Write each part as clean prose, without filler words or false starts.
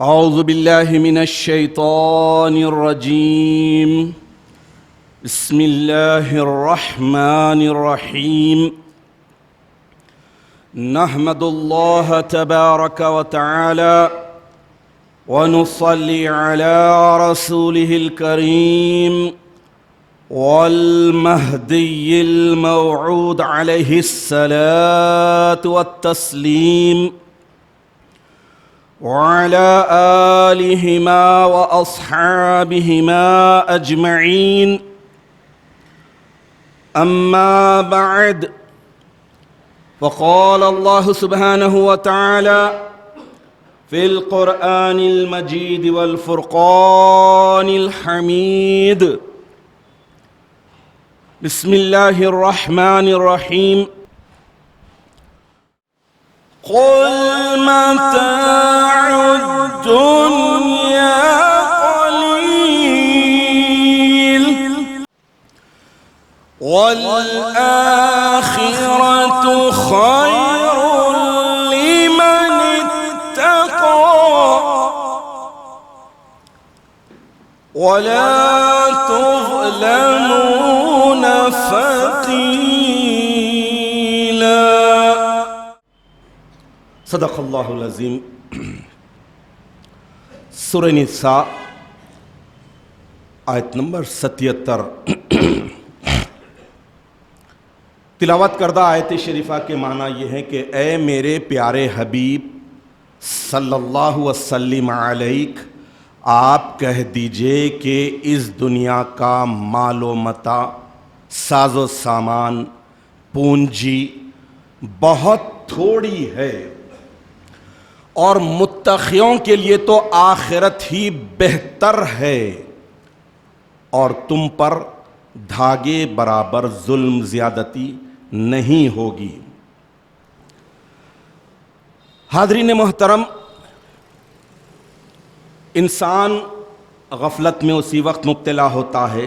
أعوذ بالله من الشيطان الرجيم. بسم الله الرحمن الرحيم. نحمد الله تبارك وتعالى ونصلي على رسوله الكريم والمهدي الموعود عليه الصلاة والتسليم وعلى آلهما وأصحابهما أجمعين. أما بعد، فقال الله سبحانه وتعالى في القرآن المجيد والفرقان الحميد. بسم الله الرحمن الرحيم. قل متاع الدنيا قليل والآخرة خير لمن اتقى ولا تظلمون فتيلا. صدق اللہ العظیم. سورہ نساء آیت نمبر 77 تلاوت کردہ آیت شریفہ کے معنی یہ ہے کہ اے میرے پیارے حبیب صلی اللہ وسلم علیک، آپ کہہ دیجئے کہ اس دنیا کا مال و متاع، ساز و سامان، پونجی بہت تھوڑی ہے، اور متقیوں کے لیے تو آخرت ہی بہتر ہے، اور تم پر دھاگے برابر ظلم زیادتی نہیں ہوگی. حاضرین محترم، انسان غفلت میں اسی وقت مبتلا ہوتا ہے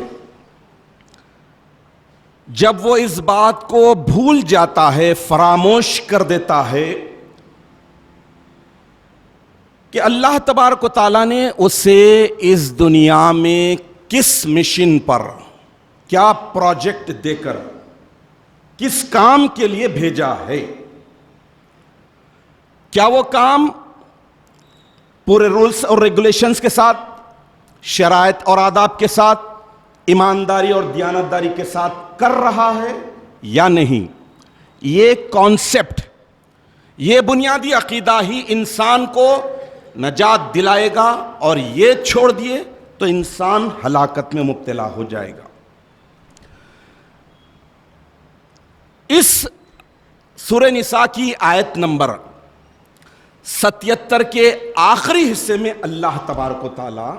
جب وہ اس بات کو بھول جاتا ہے، فراموش کر دیتا ہے کہ اللہ تبارک و تعالیٰ نے اسے اس دنیا میں کس مشن پر، کیا پروجیکٹ دے کر، کس کام کے لیے بھیجا ہے. کیا وہ کام پورے رولز اور ریگولیشنز کے ساتھ، شرائط اور آداب کے ساتھ، ایمانداری اور دیانتداری کے ساتھ کر رہا ہے یا نہیں؟ یہ کانسیپٹ، یہ بنیادی عقیدہ ہی انسان کو نجات دلائے گا، اور یہ چھوڑ دیے تو انسان ہلاکت میں مبتلا ہو جائے گا. اس سورہ نساء کی آیت نمبر 77 کے آخری حصے میں اللہ تبارک و تعالی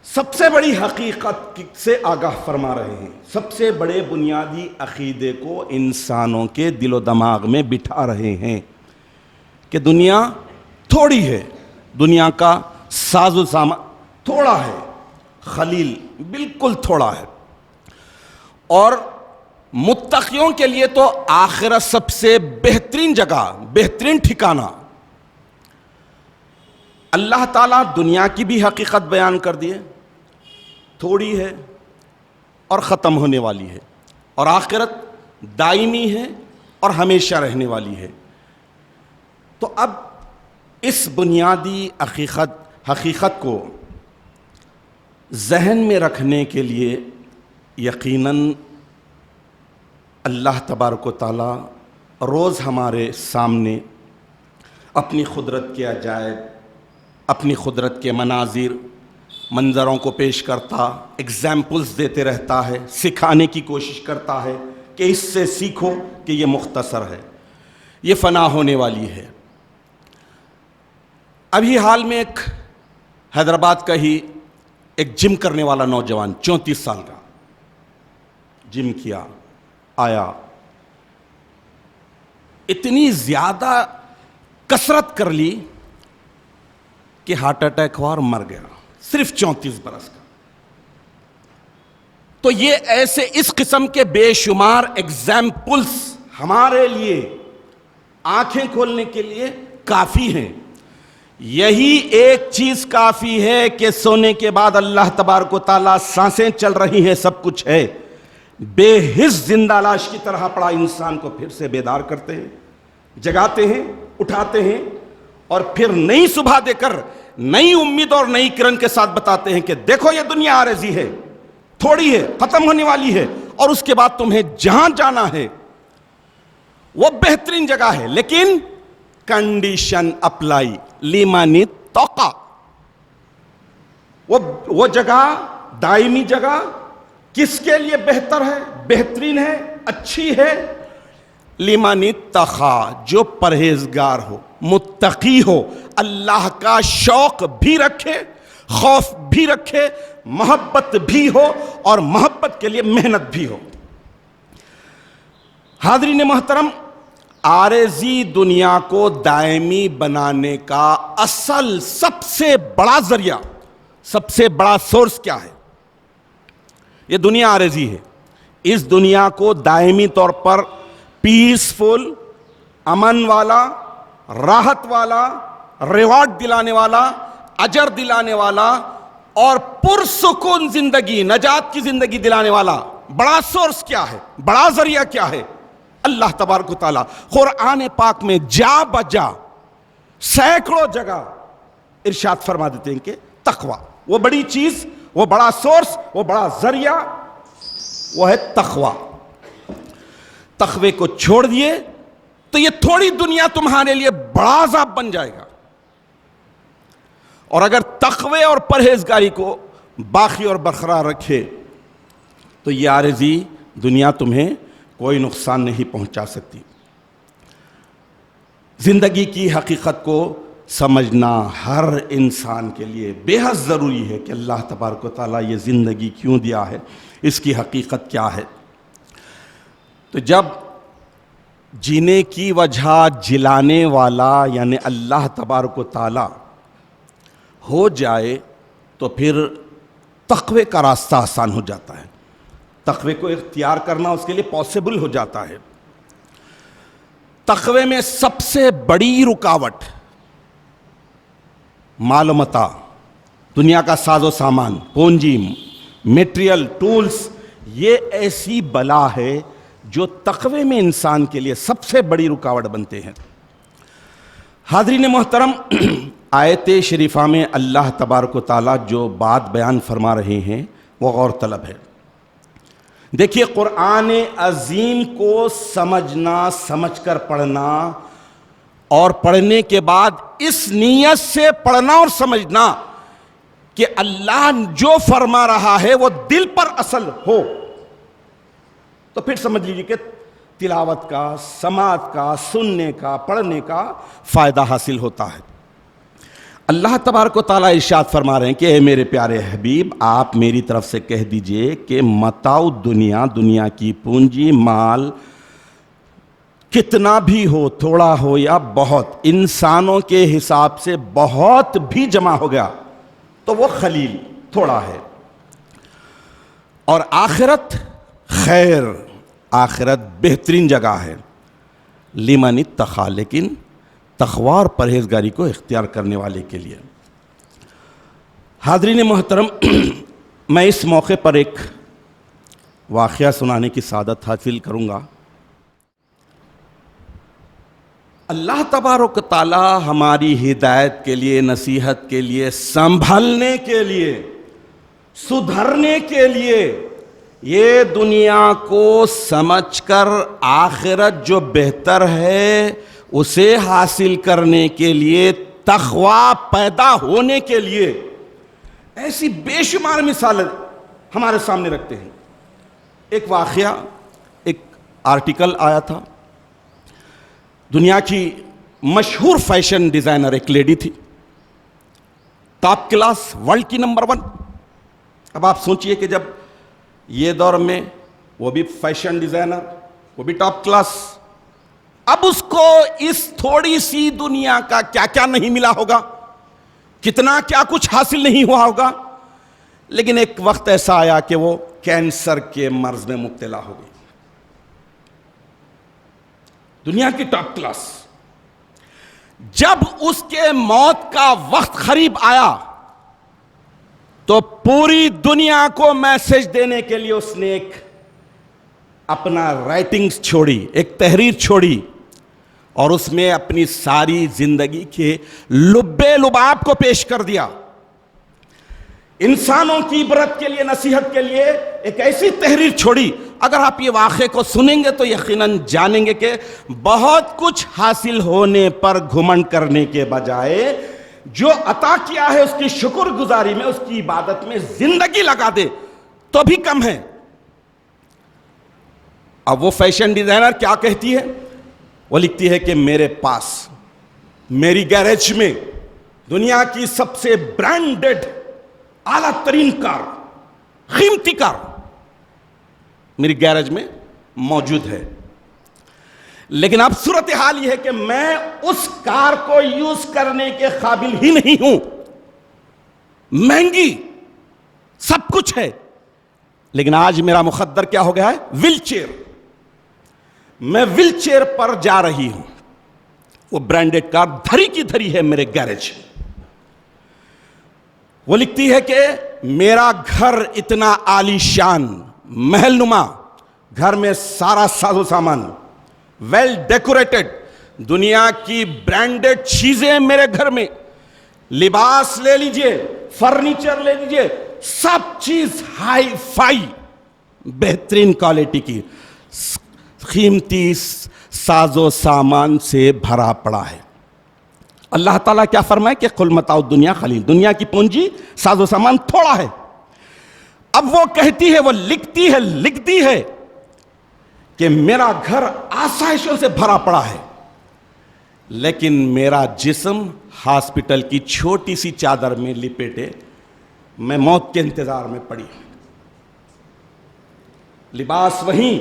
سب سے بڑی حقیقت سے آگاہ فرما رہے ہیں، سب سے بڑے بنیادی عقیدے کو انسانوں کے دل و دماغ میں بٹھا رہے ہیں کہ دنیا تھوڑی ہے، دنیا کا ساز و سامان تھوڑا ہے، خلیل بالکل تھوڑا ہے، اور متقیوں کے لیے تو آخرت سب سے بہترین جگہ، بہترین ٹھکانہ. اللہ تعالیٰ دنیا کی بھی حقیقت بیان کر دیے، تھوڑی ہے اور ختم ہونے والی ہے، اور آخرت دائمی ہے اور ہمیشہ رہنے والی ہے. تو اب اس بنیادی حقیقت کو ذہن میں رکھنے کے لیے یقیناً اللہ تبارک و تعالیٰ روز ہمارے سامنے اپنی قدرت کے عجائب، اپنی قدرت کے منظروں کو پیش کرتا، ایگزامپلز دیتے رہتا ہے، سکھانے کی کوشش کرتا ہے کہ اس سے سیکھو کہ یہ مختصر ہے، یہ فنا ہونے والی ہے. ابھی حال میں ایک حیدرآباد کا ہی ایک جم کرنے والا نوجوان 34 سال کا جم کیا، آیا، اتنی زیادہ کثرت کر لی کہ ہارٹ اٹیک ہوا اور مر گیا، صرف 34 برس کا. تو یہ ایسے اس قسم کے بے شمار ایگزامپلس ہمارے لیے آنکھیں کھولنے کے لیے کافی ہیں یہی ایک چیز کافی ہے کہ سونے کے بعد اللہ تبارک و تعالیٰ سانسیں چل رہی ہیں، سب کچھ ہے، بے حس زندہ لاش کی طرح پڑا انسان کو پھر سے بیدار کرتے ہیں، جگاتے ہیں، اٹھاتے ہیں، اور پھر نئی صبح دے کر نئی امید اور نئی کرن کے ساتھ بتاتے ہیں کہ دیکھو یہ دنیا عارضی ہے، تھوڑی ہے، ختم ہونے والی ہے، اور اس کے بعد تمہیں جہاں جانا ہے وہ بہترین جگہ ہے، لیکن کنڈیشن اپلائی لمن اتقی، وہ جگہ، دائمی جگہ کس کے لیے بہتر ہے، بہترین ہے، اچھی ہے؟ لمن اتقی، جو پرہیزگار ہو، متقی ہو، اللہ کا شوق بھی رکھے، خوف بھی رکھے، محبت بھی ہو، اور محبت کے لیے محنت بھی ہو۔ حاضرین محترم، عارضی دنیا کو دائمی بنانے کا اصل سب سے بڑا ذریعہ، سب سے بڑا سورس کیا ہے؟ یہ دنیا عارضی ہے، اس دنیا کو دائمی طور پر پیسفل، امن والا، راحت والا، ریوارڈ دلانے والا، اجر دلانے والا اور پرسکون زندگی، نجات کی زندگی دلانے والا بڑا سورس کیا ہے، بڑا ذریعہ کیا ہے؟ اللہ تبارک و تعالیٰ قرآن پاک میں جا بجا سینکڑوں جگہ ارشاد فرما دیتے ہیں کہ تقوی، وہ بڑی چیز، وہ بڑا سورس، وہ بڑا ذریعہ، وہ ہے تقوی۔ تقوی کو چھوڑ دیے تو یہ تھوڑی دنیا تمہارے لیے بڑا عذاب بن جائے گا، اور اگر تقوی اور پرہیزگاری کو باقی اور برقرار رکھے تو یہ عارضی دنیا تمہیں کوئی نقصان نہیں پہنچا سکتی۔ زندگی کی حقیقت کو سمجھنا ہر انسان کے لیے بے حد ضروری ہے کہ اللہ تبارک و تعالیٰ یہ زندگی کیوں دیا ہے، اس کی حقیقت کیا ہے۔ تو جب جینے کی وجہ جلانے والا یعنی اللہ تبارک و تعالیٰ ہو جائے تو پھر تقوی کا راستہ آسان ہو جاتا ہے، تقوی کو اختیار کرنا اس کے لیے پاسبل ہو جاتا ہے۔ تقوی میں سب سے بڑی رکاوٹ مال و متاع، دنیا کا ساز و سامان، پونجی، میٹریل، ٹولز، یہ ایسی بلا ہے جو تقوی میں انسان کے لیے سب سے بڑی رکاوٹ بنتے ہیں۔ حاضرین محترم، آیت شریفہ میں اللہ تبارک و تعالیٰ جو بات بیان فرما رہے ہیں وہ غور طلب ہے۔ دیکھیے، قرآن عظیم کو سمجھنا، سمجھ کر پڑھنا، اور پڑھنے کے بعد اس نیت سے پڑھنا اور سمجھنا کہ اللہ جو فرما رہا ہے وہ دل پر اثر ہو، تو پھر سمجھ لیجیے کہ تلاوت کا، سماعت کا، سننے کا، پڑھنے کا فائدہ حاصل ہوتا ہے۔ اللہ تبارک و تعالیٰ ارشاد فرما رہے ہیں کہ اے میرے پیارے حبیب، آپ میری طرف سے کہہ دیجئے کہ متاع دنیا، دنیا کی پونجی، مال، کتنا بھی ہو، تھوڑا ہو یا بہت، انسانوں کے حساب سے بہت بھی جمع ہو گیا تو وہ خلیل، تھوڑا ہے، اور آخرت خیر، آخرت بہترین جگہ ہے، لمن اتقی، لیکن تقوی اور پرہیزگاری کو اختیار کرنے والے کے لیے۔ حاضرین محترم، میں اس موقع پر ایک واقعہ سنانے کی سعادت حاصل کروں گا۔ اللہ تبارک تعالی ہماری ہدایت کے لیے، نصیحت کے لیے، سنبھلنے کے لیے، سدھرنے کے لیے، یہ دنیا کو سمجھ کر آخرت جو بہتر ہے اسے حاصل کرنے کے لیے، تقوی پیدا ہونے کے لیے ایسی بے شمار مثالیں ہمارے سامنے رکھتے ہیں۔ ایک واقعہ، ایک آرٹیکل آیا تھا، دنیا کی مشہور فیشن ڈیزائنر ایک لیڈی تھی، ٹاپ کلاس، ورلڈ کی نمبر 1۔ اب آپ سوچئے کہ جب یہ دور میں وہ بھی فیشن ڈیزائنر، وہ بھی ٹاپ کلاس، اب اس کو اس تھوڑی سی دنیا کا کیا کیا نہیں ملا ہوگا، کتنا کیا کچھ حاصل نہیں ہوا ہوگا، لیکن ایک وقت ایسا آیا کہ وہ کینسر کے مرض میں مبتلا ہو گئی۔ دنیا کی ٹاپ کلاس، جب اس کے موت کا وقت قریب آیا تو پوری دنیا کو میسج دینے کے لیے اس نے ایک اپنا رائٹنگز چھوڑی، ایک تحریر چھوڑی، اور اس میں اپنی ساری زندگی کے لبے لباب کو پیش کر دیا۔ انسانوں کی عبرت کے لیے، نصیحت کے لیے ایک ایسی تحریر چھوڑی۔ اگر آپ یہ واقعے کو سنیں گے تو یقیناً جانیں گے کہ بہت کچھ حاصل ہونے پر گھمنڈ کرنے کے بجائے جو عطا کیا ہے اس کی شکر گزاری میں، اس کی عبادت میں زندگی لگا دے تو بھی کم ہے۔ اب وہ فیشن ڈیزائنر کیا کہتی ہے؟ وہ لکھتی ہے کہ میرے پاس، میری گیریج میں دنیا کی سب سے برانڈڈ اعلیٰ ترین کار، قیمتی کار میری گیرج میں موجود ہے، لیکن اب صورتحال یہ ہے کہ میں اس کار کو یوز کرنے کے قابل ہی نہیں ہوں۔ مہنگی سب کچھ ہے، لیکن آج میرا مقدر کیا ہو گیا ہے؟ Wheel chair. میں ویل چیئر پر جا رہی ہوں، وہ برانڈڈ کار دھری کی دھری ہے میرے گیرج۔ وہ لکھتی ہے کہ میرا گھر اتنا عالی شان، محل نما، گھر میں سارا ساز و سامان ویل ڈیکوریٹڈ، دنیا کی برانڈڈ چیزیں میرے گھر میں، لباس لے لیجئے، فرنیچر لے لیجئے، سب چیز ہائی فائی، بہترین کوالٹی کی، قیمتی ساز و سامان سے بھرا پڑا ہے۔ اللہ تعالیٰ کیا فرمائے کہ قل متاع الدنیا قلیل، دنیا کی پونجی، ساز و سامان تھوڑا ہے۔ اب وہ کہتی ہے، وہ لکھتی ہے کہ میرا گھر آسائشوں سے بھرا پڑا ہے، لیکن میرا جسم ہاسپٹل کی چھوٹی سی چادر میں لپیٹے میں موت کے انتظار میں پڑی ہوں۔ لباس وہیں،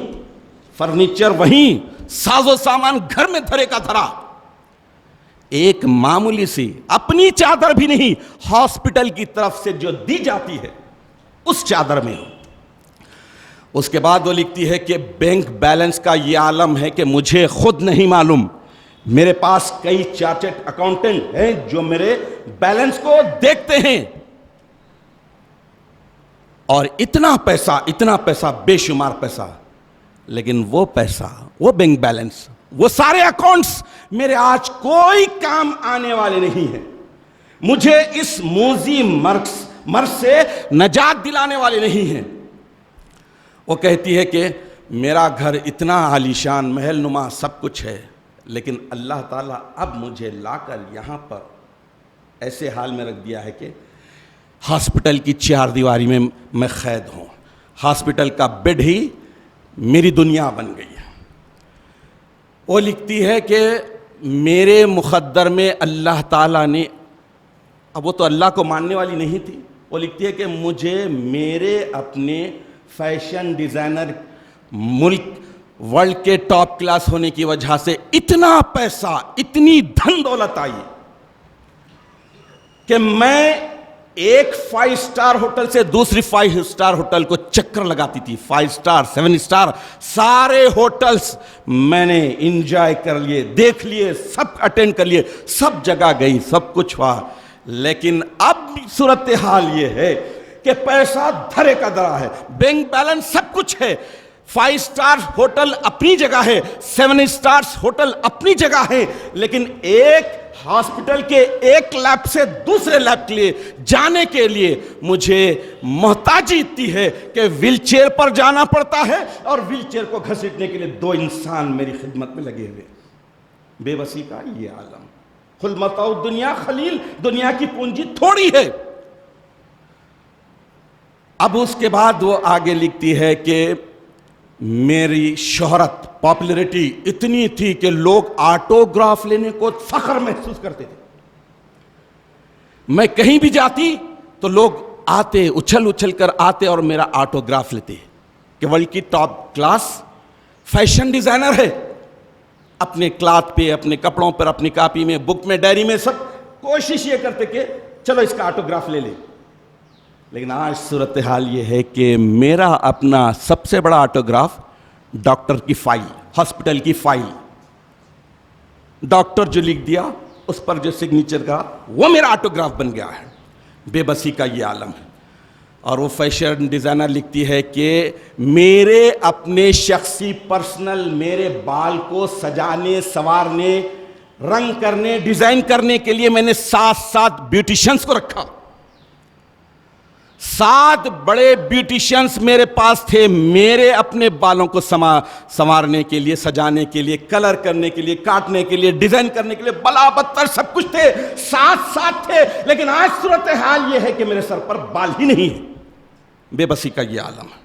فرنیچر وہیں، ساز و سامان گھر میں دھرے کا دھرا، ایک معمولی سی اپنی چادر بھی نہیں، ہاسپٹل کی طرف سے جو دی جاتی ہے اس چادر میں ہوں۔ اس کے بعد وہ لکھتی ہے کہ بینک بیلنس کا یہ عالم ہے کہ مجھے خود نہیں معلوم، میرے پاس کئی چارٹرڈ اکاؤنٹنٹ ہیں جو میرے بیلنس کو دیکھتے ہیں، اور اتنا پیسہ، بے شمار پیسہ، لیکن وہ پیسہ، وہ بینک بیلنس، وہ سارے اکاؤنٹس میرے آج کوئی کام آنے والے نہیں ہیں، مجھے اس موذی مرض سے نجات دلانے والے نہیں ہیں۔ وہ کہتی ہے کہ میرا گھر اتنا عالیشان، محل نما سب کچھ ہے، لیکن اللہ تعالیٰ اب مجھے لا کر یہاں پر ایسے حال میں رکھ دیا ہے کہ ہاسپٹل کی چار دیواری میں میں قید ہوں، ہاسپٹل کا بیڈ ہی میری دنیا بن گئی ہے۔ وہ لکھتی ہے کہ میرے مقدر میں اللہ تعالیٰ نے، اب وہ تو اللہ کو ماننے والی نہیں تھی، وہ لکھتی ہے کہ مجھے میرے اپنے فیشن ڈیزائنر، ملک ورلڈ کے ٹاپ کلاس ہونے کی وجہ سے اتنا پیسہ، اتنی دھن دولت آئی کہ میں ایک 5 اسٹار ہوٹل سے دوسری 5 اسٹار ہوٹل کو چکر لگاتی تھی۔ 5 اسٹار، 7 اسٹار، سارے ہوٹلز میں نے انجوائے کر لیے، دیکھ لیے، سب اٹینڈ کر لیے، سب جگہ گئی، سب کچھ ہوا، لیکن اب صورتحال یہ ہے کہ پیسہ دھرے کا دھرا ہے، بینک بیلنس سب کچھ ہے، 5 اسٹار ہوٹل اپنی جگہ ہے، 7 اسٹارز ہوٹل اپنی جگہ ہے، لیکن ایک ہاسپٹل کے ایک لیب سے دوسرے لیب کے لیے جانے کے لیے مجھے محتاجی اتنی ہے کہ ویل چیئر پر جانا پڑتا ہے، اور ویل چیئر کو گھسیٹنے کے لیے 2 انسان میری خدمت میں لگے ہوئے۔ بے بسی کا یہ عالم، قل متاع الدنیا قلیل، دنیا کی پونجی تھوڑی ہے۔ اب اس کے بعد وہ آگے لکھتی ہے کہ میری شہرت، پاپولیرٹی اتنی تھی کہ لوگ آٹوگراف لینے کو فخر محسوس کرتے تھے۔ میں کہیں بھی جاتی تو لوگ آتے، اچھل کر آتے اور میرا آٹوگراف لیتے کہ ورلڈ کی ٹاپ کلاس فیشن ڈیزائنر ہے، اپنے کلاتھ پہ، اپنے کپڑوں پر، اپنی کاپی میں، بک میں، ڈائری میں، سب کوشش یہ کرتے کہ چلو اس کا آٹوگراف لے لیں۔ لیکن آج صورتحال یہ ہے کہ میرا اپنا سب سے بڑا آٹوگراف ڈاکٹر کی فائل، ہاسپٹل کی فائل، ڈاکٹر جو لکھ دیا اس پر جو سگنیچر کا وہ میرا آٹوگراف بن گیا ہے. بے بسی کا یہ عالم ہے. اور وہ فیشن ڈیزائنر لکھتی ہے کہ میرے اپنے شخصی پرسنل میرے بال کو سجانے سنوارنے رنگ کرنے ڈیزائن کرنے کے لیے میں نے 7 بیوٹیشنز کو رکھا. 7 بڑے بیوٹیشنز میرے پاس تھے میرے اپنے بالوں کو سنوارنے کے لیے, سجانے کے لیے, کلر کرنے کے لیے, کاٹنے کے لیے, ڈیزائن کرنے کے لیے, بلا بدتر سب کچھ تھے. 7 تھے. لیکن آج صورتحال یہ ہے کہ میرے سر پر بال ہی نہیں ہے. بے بسی کا یہ عالم ہے.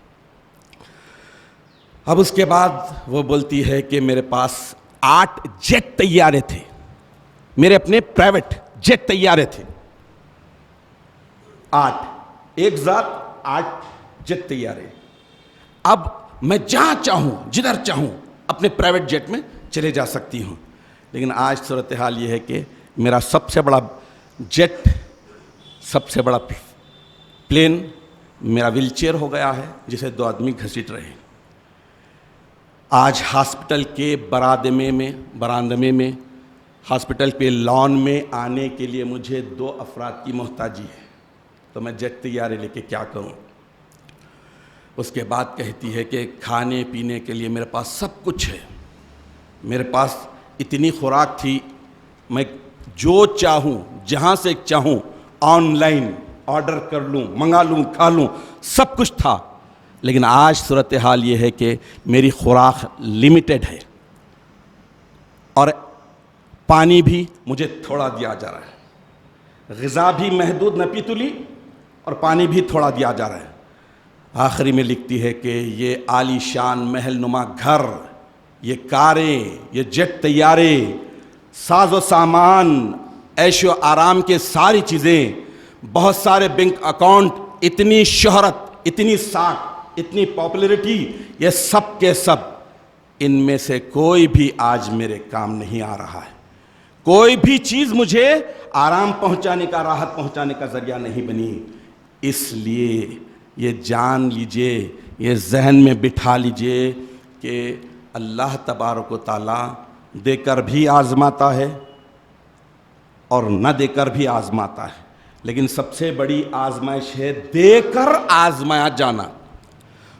اب اس کے بعد وہ بولتی ہے کہ میرے پاس 8 جیٹ طیارے تھے, میرے اپنے پرائیویٹ جیٹ طیارے تھے. 8 ایک ذات 8 جیٹ طیارے. اب میں جہاں چاہوں جدھر چاہوں اپنے پرائیویٹ جیٹ میں چلے جا سکتی ہوں. لیکن آج صورتحال یہ ہے کہ میرا سب سے بڑا جیٹ, سب سے بڑا پلین میرا ویل چیئر ہو گیا ہے جسے 2 آدمی گھسیٹ رہے ہیں. آج ہاسپٹل کے براندمے میں ہاسپٹل کے لان میں آنے کے لیے مجھے 2 افراد کی محتاجی ہے. تو میں جیٹ طیارے لے کے کیا کروں. اس کے بعد کہتی ہے کہ کھانے پینے کے لیے میرے پاس سب کچھ ہے, میرے پاس اتنی خوراک تھی, میں جو چاہوں جہاں سے چاہوں آن لائن آرڈر کر لوں, منگا لوں, کھا لوں, سب کچھ تھا. لیکن آج صورتحال یہ ہے کہ میری خوراک لمیٹڈ ہے اور پانی بھی مجھے تھوڑا دیا جا رہا ہے, غذا بھی محدود نپیت لی اور پانی بھی تھوڑا دیا جا رہا ہے. آخری میں لکھتی ہے کہ یہ عالی شان محل نما گھر, یہ کاریں, یہ جیٹ طیارے, ساز و سامان, عیش و آرام کے ساری چیزیں, بہت سارے بینک اکاؤنٹ, اتنی شہرت, اتنی ساکھ, اتنی پاپولرٹی, یہ سب کے سب ان میں سے کوئی بھی آج میرے کام نہیں آ رہا ہے. کوئی بھی چیز مجھے آرام پہنچانے کا, راحت پہنچانے کا ذریعہ نہیں بنی. اس لیے یہ جان لیجئے, یہ ذہن میں بٹھا لیجئے کہ اللہ تبارک و تعالی دے کر بھی آزماتا ہے اور نہ دے کر بھی آزماتا ہے. لیکن سب سے بڑی آزمائش ہے دے کر آزمایا جانا,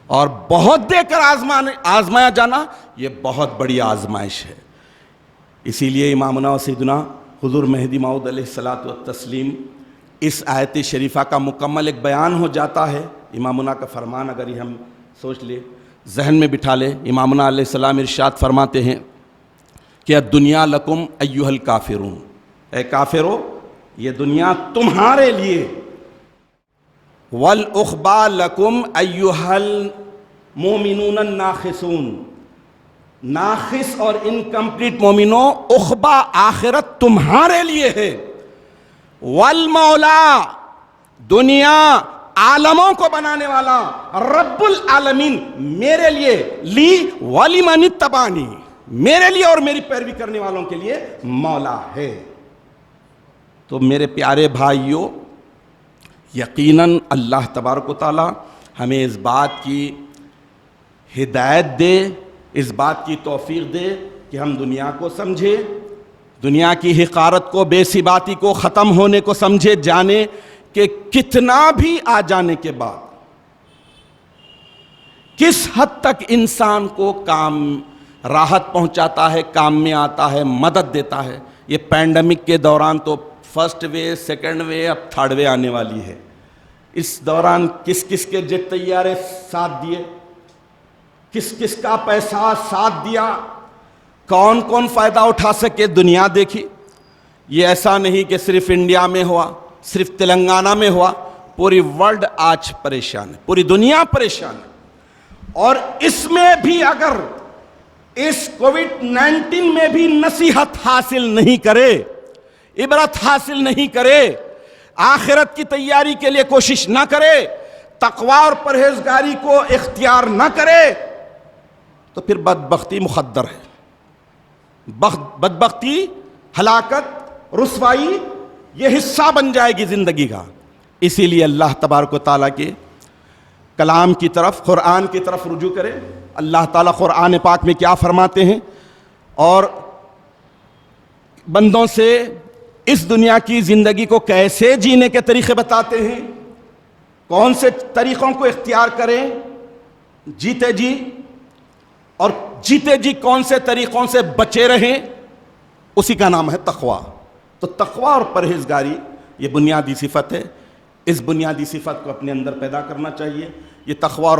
اور بہت دے کر آزمایا جانا یہ بہت بڑی آزمائش ہے. اسی لیے امامنا و سیدنا حضور مہدی موعود علیہ الصلاۃ والتسلیم اس آیت شریفہ کا مکمل ایک بیان ہو جاتا ہے. امامنا کا فرمان اگر یہ ہم سوچ لیں, ذہن میں بٹھا لیں, امامنا علیہ السلام ارشاد فرماتے ہیں کہ الدنیا لکم ایھا الکافرون, اے کافرو یہ دنیا تمہارے لیے, والعقبی لکم ایھا المؤمنون الناخسون, ناخص اور انکمپلیٹ مومنوں عقبہ آخرت تمہارے لیے ہے. والمولا دنیا عالموں کو بنانے والا رب العالمین میرے لیے, لی ولمن اتبعنی, میرے لیے اور میری پیروی کرنے والوں کے لیے مولا ہے. تو میرے پیارے بھائیوں, یقیناً اللہ تبارک و تعالی ہمیں اس بات کی ہدایت دے, اس بات کی توفیق دے کہ ہم دنیا کو سمجھے, دنیا کی حقارت کو, بے ثباتی کو, ختم ہونے کو سمجھے, جانے کہ کتنا بھی آ جانے کے بعد کس حد تک انسان کو کام راحت پہنچاتا ہے, کام میں آتا ہے, مدد دیتا ہے. یہ پینڈیمک کے دوران تو فرسٹ وے, سیکنڈ وے, اب تھرڈ وے آنے والی ہے. اس دوران کس کس کے جیٹ طیارے ساتھ دیے, کس کس کا پیسہ ساتھ دیا, کون کون فائدہ اٹھا سکے, دنیا دیکھی. یہ ایسا نہیں کہ صرف انڈیا میں ہوا, صرف تلنگانہ میں ہوا, پوری ورلڈ آج پریشان ہے, پوری دنیا پریشان ہے. اور اس میں بھی اگر اس کووڈ-19 میں بھی نصیحت حاصل نہیں کرے, عبرت حاصل نہیں کرے, آخرت کی تیاری کے لیے کوشش نہ کرے, تقوی اور پرہیزگاری کو اختیار نہ کرے, تو پھر بدبختی مقدر ہے. بدبختی, ہلاکت, رسوائی یہ حصہ بن جائے گی زندگی کا. اسی لیے اللہ تبارک و تعالیٰ کے کلام کی طرف, قرآن کی طرف رجوع کرے. اللہ تعالیٰ قرآن پاک میں کیا فرماتے ہیں اور بندوں سے اس دنیا کی زندگی کو کیسے جینے کے طریقے بتاتے ہیں، کون سے طریقوں کو اختیار کریں جیتے جی، اور جیتے جی کون سے طریقوں سے بچے رہیں، اسی کا نام ہے تقویٰ۔ تو تقویٰ اور پرہیزگاری یہ بنیادی صفت ہے، اس بنیادی صفت کو اپنے اندر پیدا کرنا چاہیے۔ یہ تقویٰ اور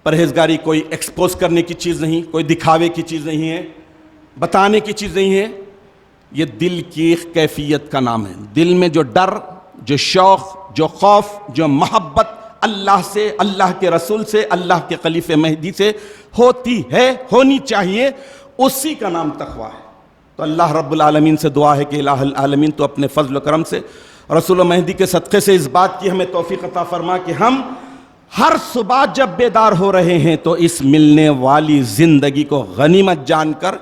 پرہیزگاری کوئی ایکسپوز کرنے کی چیز نہیں، کوئی دکھاوے کی چیز نہیں ہے، بتانے کی چیز نہیں ہے، یہ دل کی کیفیت کا نام ہے۔ دل میں جو ڈر، جو شوق، جو خوف، جو محبت اللہ سے، اللہ کے رسول سے، اللہ کے خلیفہ مہدی سے ہوتی ہے، ہونی چاہیے، اسی کا نام تقویٰ ہے۔ تو اللہ رب العالمین سے دعا ہے کہ الہ العالمین تو اپنے فضل و کرم سے رسول و مہدی کے صدقے سے اس بات کی ہمیں توفیق عطا فرما کہ ہم ہر صبح جب بیدار ہو رہے ہیں تو اس ملنے والی زندگی کو غنیمت جان کر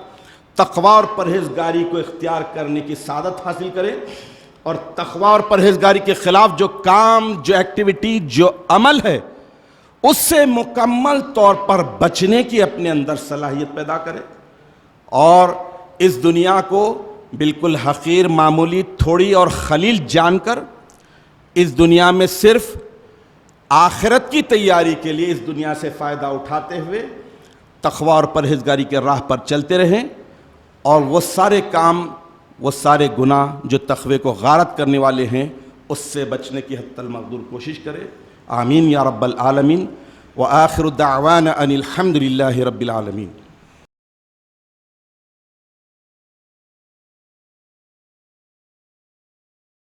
تقویٰ اور پرہیزگاری کو اختیار کرنے کی سعادت حاصل کریں، اور تقویٰ اور پرہیزگاری کے خلاف جو کام، جو ایکٹیویٹی، جو عمل ہے، اس سے مکمل طور پر بچنے کی اپنے اندر صلاحیت پیدا کریں، اور اس دنیا کو بالکل حقیر، معمولی، تھوڑی اور خلیل جان کر اس دنیا میں صرف آخرت کی تیاری کے لیے اس دنیا سے فائدہ اٹھاتے ہوئے تقویٰ اور پرہیزگاری کے راہ پر چلتے رہیں، اور وہ سارے کام، وہ سارے گناہ جو تقوی کو غارت کرنے والے ہیں، اس سے بچنے کی حتی المقدور کوشش کرے۔ آمین یا رب العالمین، وآخر دعوانا ان الحمد للہ رب العالمین۔